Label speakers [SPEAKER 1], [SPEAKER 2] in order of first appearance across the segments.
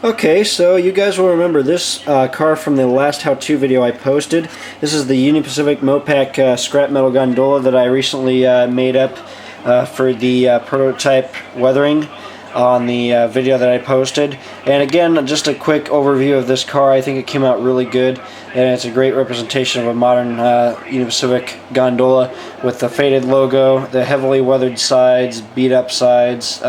[SPEAKER 1] Okay, so you guys will remember this car from the last how-to video I posted. This is the Union Pacific Mopac scrap metal gondola that I recently made up for the prototype weathering on the video that I posted. And again, just a quick overview of this car. I think it came out really good, and it's a great representation of a modern Union Pacific gondola with the faded logo, the heavily weathered sides, beat up sides.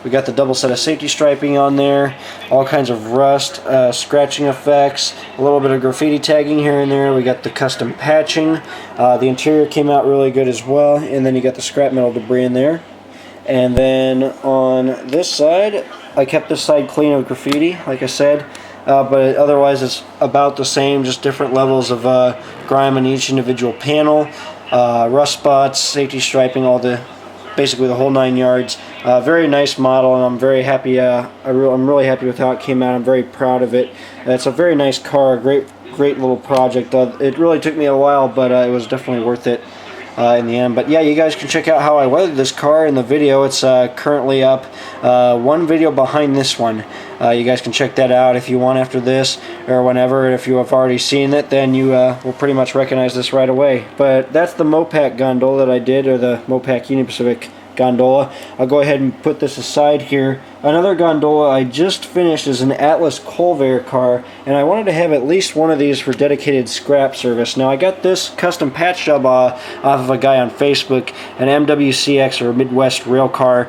[SPEAKER 1] We got the double set of safety striping on there, all kinds of rust, scratching effects, a little bit of graffiti tagging here and there. We got the custom patching. The interior came out really good as well, and then you got the scrap metal debris in there. And then on this side, I kept this side clean of graffiti, like I said, but otherwise it's about the same, just different levels of grime on each individual panel, rust spots, safety striping, basically the whole 9 yards. Very nice model, and I'm very happy. I'm really happy with how it came out. I'm very proud of it. It's a very nice car, a great little project. It really took me a while, but it was definitely worth it in the end. But yeah, you guys can check out how I weathered this car in the video. It's currently up, one video behind this one. You guys can check that out if you want after this or whenever. If you have already seen it, then you will pretty much recognize this right away. But that's the Mopac gondola that I did, or the Mopac Union Pacific gondola. I'll go ahead and put this aside here. Another gondola I just finished is an Atlas Colvair car, and I wanted to have at least one of these for dedicated scrap service. Now I got this custom patch job off of a guy on Facebook, an MWCX or Midwest Rail Car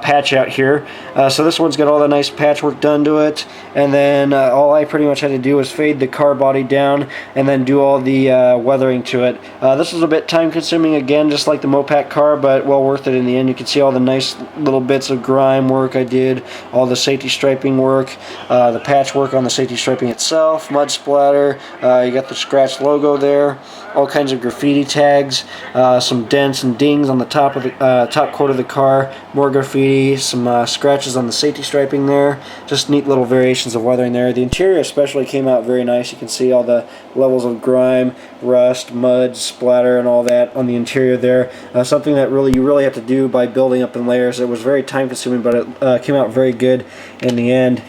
[SPEAKER 1] patch out here. So this one's got all the nice patchwork done to it, and then all I pretty much had to do was fade the car body down and then do all the weathering to it. This was a bit time consuming again, just like the Mopac car, but well worth it in the end. You can see all the nice little bits of grime work I did, all the safety striping work, the patchwork on the safety striping itself, mud splatter, you got the scratch logo there, all kinds of graffiti tags, some dents and dings on the top of the top quarter of the car, more graffiti, some scratches on the safety striping there, just neat little variations of weathering there. The interior especially came out very nice. You can see all the levels of grime, rust, mud, splatter, and all that on the interior there. Something that you really have to do by building up in layers. It was very time consuming, but it came out very good in the end.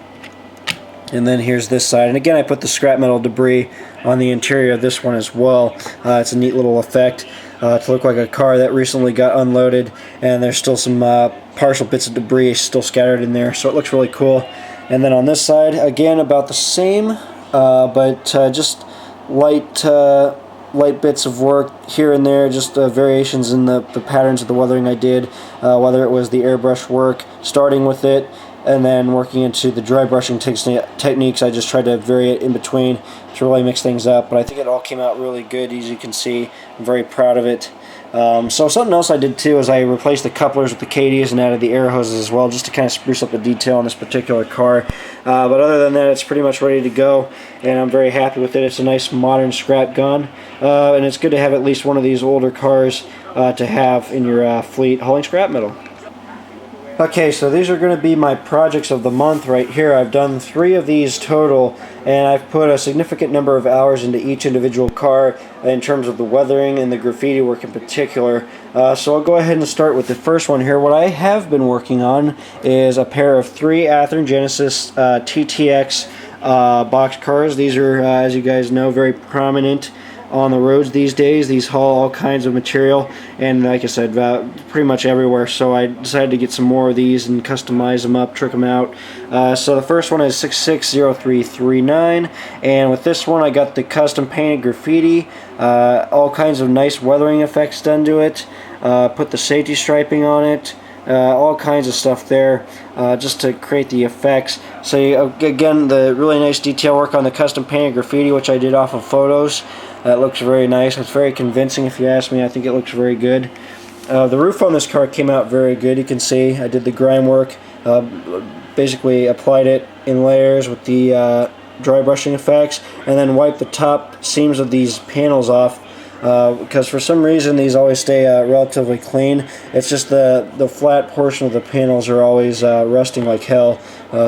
[SPEAKER 1] And then here's this side, and again I put the scrap metal debris on the interior of this one as well. It's a neat little effect to look like a car that recently got unloaded, and there's still some partial bits of debris still scattered in there, so it looks really cool. And then on this side, again about the same, but just light bits of work here and there, just variations in the patterns of the weathering I did, whether it was the airbrush work, starting with it, and then working into the dry brushing techniques. I just tried to vary it in between to really mix things up, but I think it all came out really good, as you can see. I'm very proud of it. So something else I did too is I replaced the couplers with the KDs and added the air hoses as well, just to kind of spruce up the detail on this particular car. But other than that, it's pretty much ready to go, and I'm very happy with it. It's a nice modern scrap gun, and it's good to have at least one of these older cars to have in your fleet hauling scrap metal. Okay, so these are going to be my projects of the month right here. I've done 3 of these total, and I've put a significant number of hours into each individual car in terms of the weathering and the graffiti work in particular. So I'll go ahead and start with the first one here. What I have been working on is a pair of 3 Athearn Genesis TTX box cars. These are, as you guys know, very prominent on the roads these days. These haul all kinds of material, and like I said, pretty much everywhere, so I decided to get some more of these and customize them up, trick them out. So the first one is 660339, and with this one I got the custom painted graffiti, all kinds of nice weathering effects done to it, put the safety striping on it, all kinds of stuff there, just to create the effects. So again, the really nice detail work on the custom painted graffiti, which I did off of photos. That looks very nice. It's very convincing, if you ask me. I think it looks very good. The roof on this car came out very good. You can see I did the grime work, basically applied it in layers with the dry brushing effects, and then wiped the top seams of these panels off, because for some reason these always stay relatively clean. It's just the flat portion of the panels are always rusting like hell,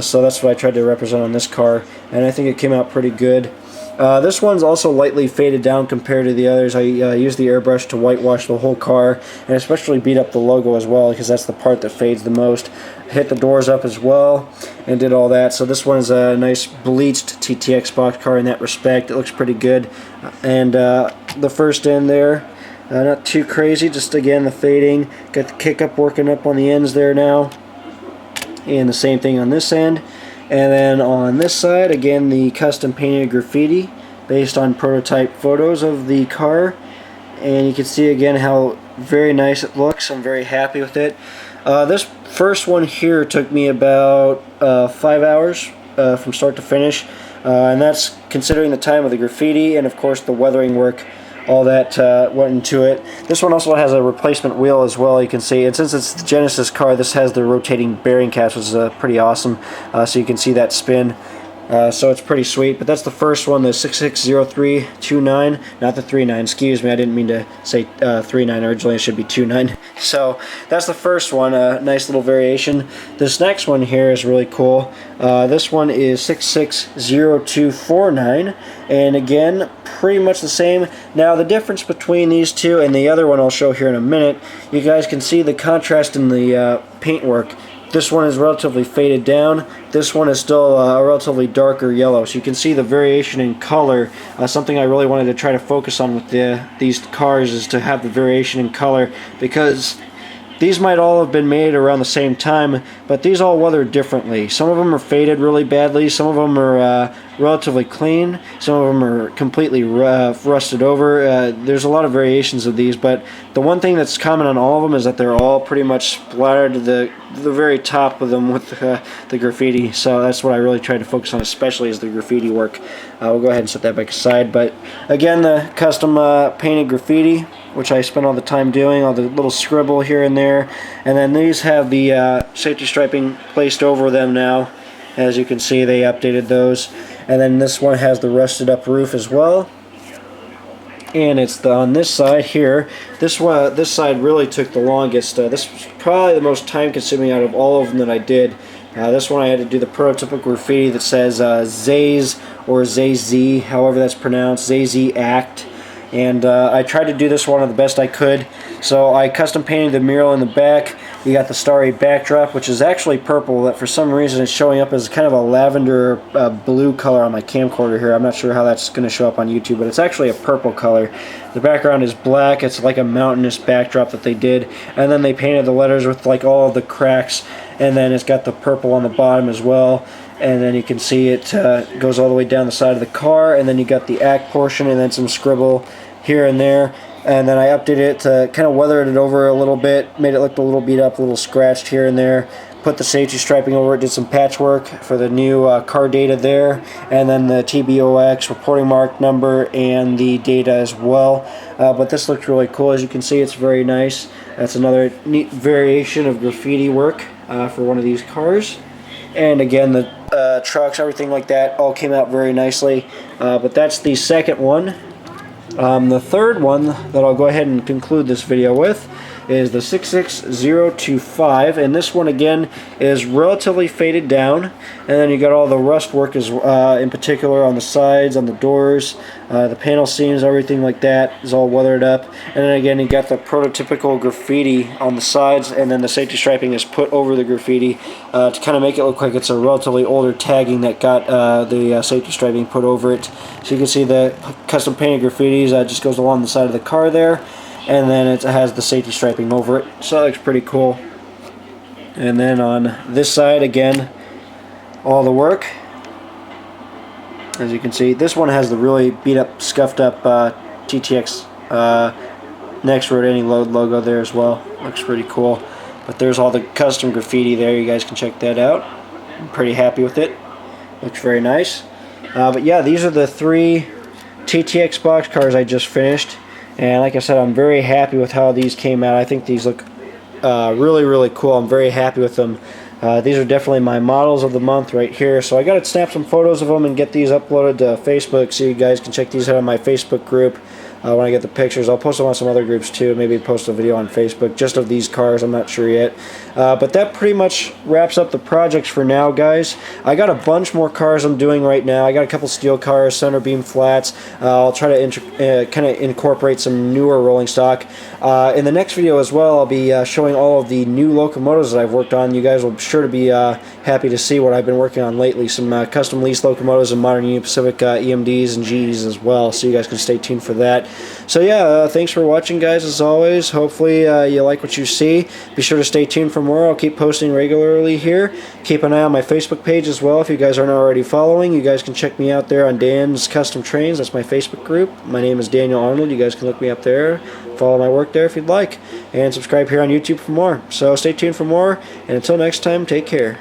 [SPEAKER 1] so that's what I tried to represent on this car, and I think it came out pretty good. This one's also lightly faded down compared to the others. I used the airbrush to whitewash the whole car, and especially beat up the logo as well, because that's the part that fades the most. Hit the doors up as well, and did all that. So this one is a nice bleached TTX box car in that respect. It looks pretty good. And the first end there, not too crazy, just again the fading. Got the kick up working up on the ends there now. And the same thing on this end. And then on this side, again, the custom painted graffiti based on prototype photos of the car. And you can see again how very nice it looks. I'm very happy with it. This first one here took me about 5 hours from start to finish. And that's considering the time of the graffiti and of course the weathering work. All that went into it. This one also has a replacement wheel as well, you can see. And since it's the Genesis car, this has the rotating bearing caps, which is pretty awesome. So you can see that spin. So it's pretty sweet. But that's the first one, the 660329, not the 39. Excuse me, I didn't mean to say 39 originally. It should be 29. So that's the first one, a nice little variation. This next one here is really cool. This one is 660249, and again, pretty much the same. Now the difference between these two and the other one I'll show here in a minute, you guys can see the contrast in the paintwork. This one is relatively faded down. This one is still a relatively darker yellow. So you can see the variation in color. Something I really wanted to try to focus on with these cars is to have the variation in color, because these might all have been made around the same time, but these all weathered differently. Some of them are faded really badly, some of them are relatively clean, some of them are completely rusted over. There's a lot of variations of these, but the one thing that's common on all of them is that they're all pretty much splattered to the very top of them with the graffiti. So that's what I really tried to focus on, especially is the graffiti work. We'll go ahead and set that back aside. But again, the custom painted graffiti, which I spent all the time doing, all the little scribble here and there. And then these have the safety striping placed over them now. As you can see, they updated those. And then this one has the rusted up roof as well. And it's on this side here. This side really took the longest. This was probably the most time consuming out of all of them that I did. This one I had to do the prototypical graffiti that says Zays or Zay-Z, however that's pronounced, Zay-Z Act. And I tried to do this one the best I could. So I custom painted the mural in the back. You got the starry backdrop, which is actually purple, that for some reason is showing up as kind of a lavender blue color on my camcorder here. I'm not sure how that's going to show up on YouTube, but it's actually a purple color. The background is black. It's like a mountainous backdrop that they did. And then they painted the letters with like all of the cracks, and then it's got the purple on the bottom as well. And then you can see it goes all the way down the side of the car, and then you got the act portion and then some scribble here and there. And then I updated it to kind of weathered it over a little bit, made it look a little beat up, a little scratched here and there. Put the safety striping over it, did some patchwork for the new car data there, and then the TBOX reporting mark number and the data as well. But this looks really cool. As you can see, it's very nice. That's another neat variation of graffiti work for one of these cars. And again, the trucks, everything like that, all came out very nicely. But that's the second one. The third one that I'll go ahead and conclude this video with is the 66025, and this one again is relatively faded down, and then you got all the rust work in particular on the sides, on the doors, the panel seams, everything like that is all weathered up. And then again, you got the prototypical graffiti on the sides, and then the safety striping is put over the graffiti to kind of make it look like it's a relatively older tagging that got the safety striping put over it. So you can see the custom painted graffitis just goes along the side of the car there, and then it has the safety striping over it. So that looks pretty cool. And then on this side again, all the work. As you can see, this one has the really beat up, scuffed up TTX Next Road Any Load logo there as well. Looks pretty cool. But there's all the custom graffiti there. You guys can check that out. I'm pretty happy with it. Looks very nice. But yeah, these are the 3 TTX box cars I just finished. And like I said, I'm very happy with how these came out. I think these look really, really cool. I'm very happy with them. These are definitely my models of the month right here. So I got to snap some photos of them and get these uploaded to Facebook so you guys can check these out on my Facebook group. when I get the pictures. I'll post them on some other groups too, maybe post a video on Facebook just of these cars, I'm not sure yet. But that pretty much wraps up the projects for now, guys. I got a bunch more cars I'm doing right now. I got a couple steel cars, center beam flats. I'll try to kind of incorporate some newer rolling stock. In the next video as well, I'll be showing all of the new locomotives that I've worked on. You guys will be sure to be happy to see what I've been working on lately. Some custom lease locomotives and modern Union Pacific EMDs and GEs as well, so you guys can stay tuned for that. So yeah, thanks for watching, guys, as always. Hopefully you like what you see. Be sure to stay tuned for more. I'll keep posting regularly here. Keep an eye on my Facebook page as well if you guys aren't already following. You guys can check me out there on Dan's Custom Trains. That's my Facebook group. My name is Daniel Arnold. You guys can look me up there. Follow my work there if you'd like. And subscribe here on YouTube for more. So stay tuned for more. And until next time, take care.